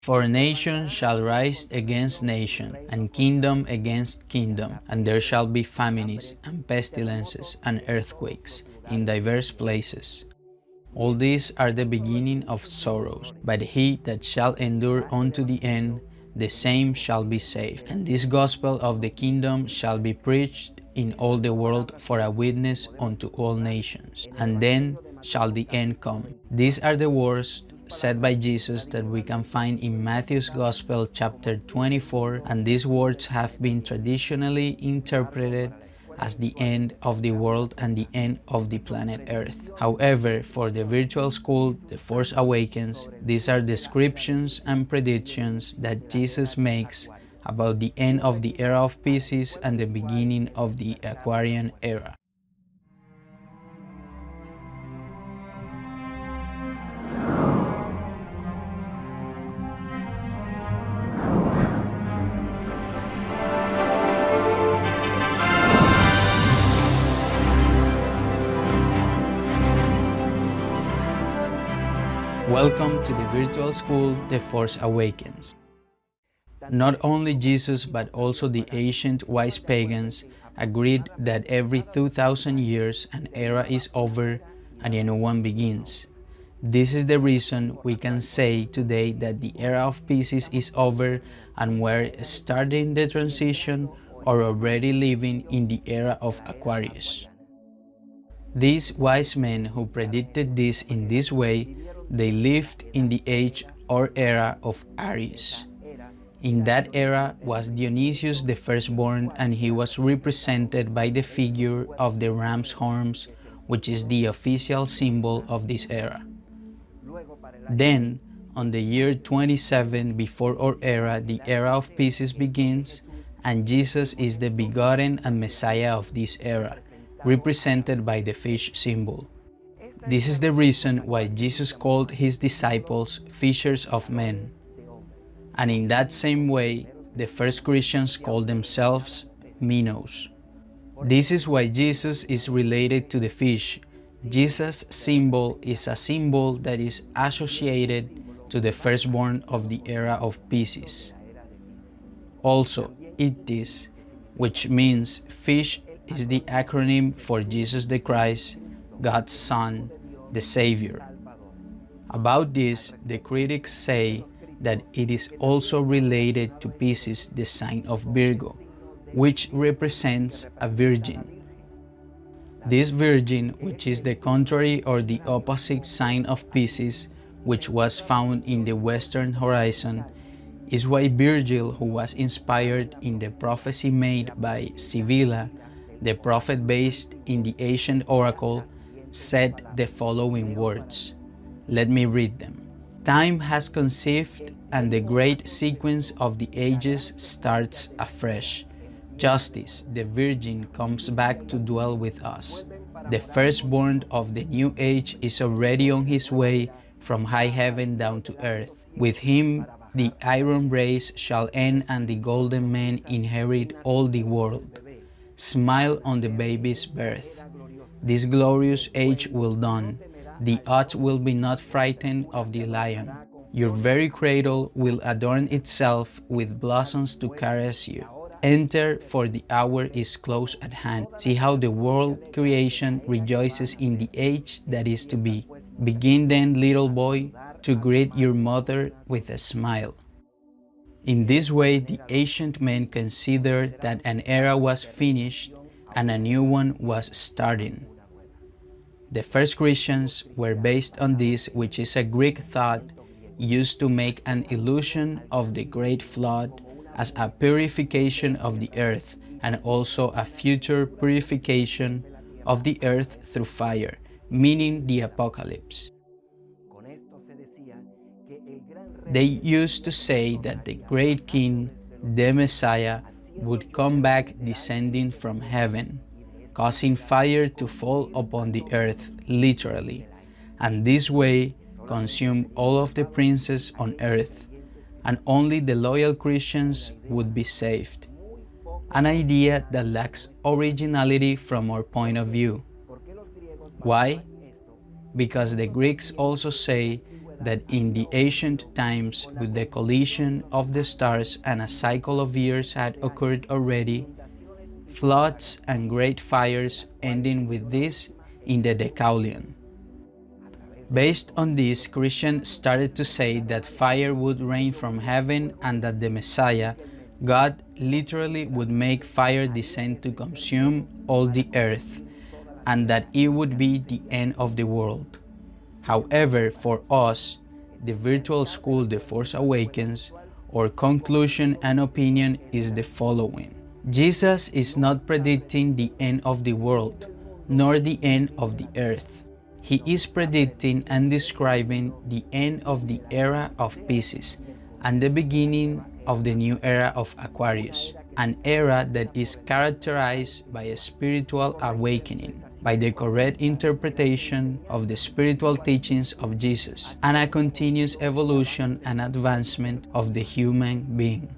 For nation shall rise against nation, and kingdom against kingdom, and there shall be famines, and pestilences, and earthquakes, in divers places. All these are the beginning of sorrows, but he that shall endure unto the end, the same shall be saved. And this gospel of the kingdom shall be preached in all the world for a witness unto all nations, and then shall the end come. These are the words said by Jesus that we can find in Matthew's Gospel chapter 24, and these words have been traditionally interpreted as the end of the world and the end of the planet Earth. However, for the virtual school, The Force Awakens, these are descriptions and predictions that Jesus makes about the end of the era of Pisces and the beginning of the Aquarian era. Welcome to the virtual school, The Force Awakens. Not only Jesus but also the ancient wise pagans agreed that every 2,000 years an era is over and a new one begins. This is the reason we can say today that the era of Pisces is over and we're starting the transition or already living in the era of Aquarius. These wise men who predicted this in this way, they lived in the age or era of Aries. In that era was Dionysius the firstborn, and he was represented by the figure of the ram's horns, which is the official symbol of this era. Then, on the year 27 before our era, the era of Pisces begins, and Jesus is the begotten and Messiah of this era, represented by the fish symbol. This is the reason why Jesus called his disciples fishers of men. And in that same way, the first Christians called themselves minnows. This is why Jesus is related to the fish. Jesus' symbol is a symbol that is associated to the firstborn of the era of Pisces. Also, Ichthys, which means fish, is the acronym for Jesus the Christ, God's Son, the Savior. About this, the critics say that it is also related to Pisces, the sign of Virgo, which represents a virgin. This virgin, which is the contrary or the opposite sign of Pisces, which was found in the western horizon, is why Virgil, who was inspired in the prophecy made by Sibylla, the prophet based in the ancient oracle, said the following words. Let me read them. Time has conceived, and the great sequence of the ages starts afresh. Justice, the Virgin, comes back to dwell with us. The firstborn of the new age is already on his way from high heaven down to earth. With him, the iron race shall end, and the golden men inherit all the world. Smile on the baby's birth. This glorious age will dawn. The ox will be not frightened of the lion. Your very cradle will adorn itself with blossoms to caress you. Enter, for the hour is close at hand. See how the world creation rejoices in the age that is to be. Begin then, little boy, to greet your mother with a smile. In this way, the ancient men considered that an era was finished and a new one was starting. The first Christians were based on this, which is a Greek thought used to make an illusion of the great flood as a purification of the earth, and also a future purification of the earth through fire, meaning the apocalypse. They used to say that the great king, the Messiah, would come back descending from heaven, causing fire to fall upon the earth, literally, and this way consume all of the princes on earth, and only the loyal Christians would be saved. An idea that lacks originality from our point of view. Why? Because the Greeks also say that in the ancient times, with the collision of the stars and a cycle of years had occurred already, floods and great fires ending with this in the Decameron. Based on this, Christians started to say that fire would rain from heaven and that the Messiah, God, literally would make fire descend to consume all the earth, and that it would be the end of the world. However, for us, the virtual school The Force Awakens, our conclusion and opinion is the following. Jesus is not predicting the end of the world, nor the end of the earth. He is predicting and describing the end of the era of Pisces and the beginning of the new era of Aquarius, an era that is characterized by a spiritual awakening, by the correct interpretation of the spiritual teachings of Jesus, and a continuous evolution and advancement of the human being.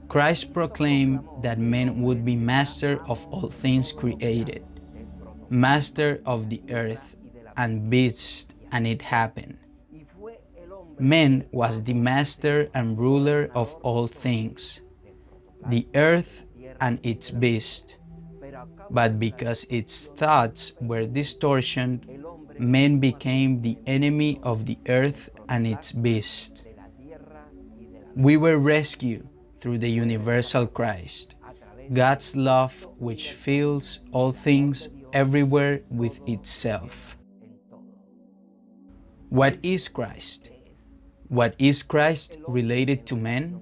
Christ proclaimed that man would be master of all things created, master of the earth and beasts, and it happened. Man was the master and ruler of all things, the earth and its beast. But because its thoughts were distortioned, man became the enemy of the earth and its beast. We were rescued through the universal Christ, God's love which fills all things everywhere with itself. What is Christ? What is Christ related to men?